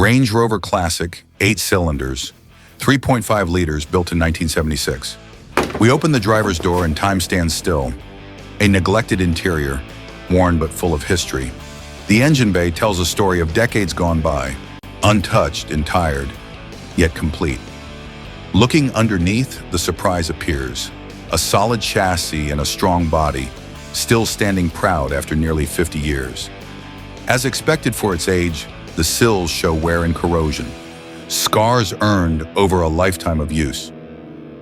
Range Rover Classic, 8 cylinders, 3.5 liters, built in 1976. We open the driver's door and time stands still. A neglected interior, worn but full of history. The engine bay tells a story of decades gone by, untouched and tired, yet complete. Looking underneath, the surprise appears. A solid chassis and a strong body, still standing proud after nearly 50 years. As expected for its age, the sills show wear and corrosion, scars earned over a lifetime of use.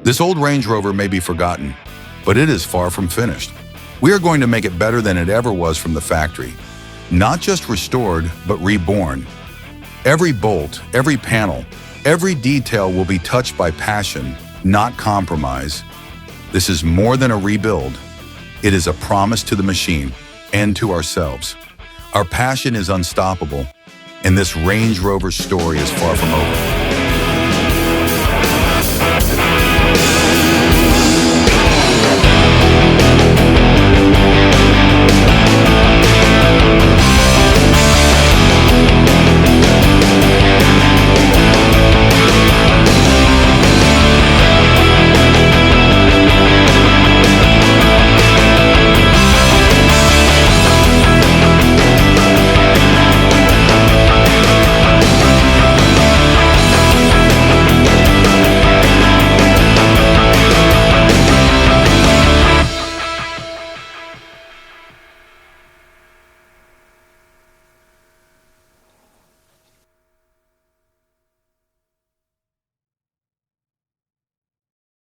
This old Range Rover may be forgotten, but it is far from finished. We are going to make it better than it ever was from the factory. Not just restored, but reborn. Every bolt, every panel, every detail will be touched by passion, not compromise. This is more than a rebuild. It is a promise to the machine and to ourselves. Our passion is unstoppable, and this Range Rover story is far from over.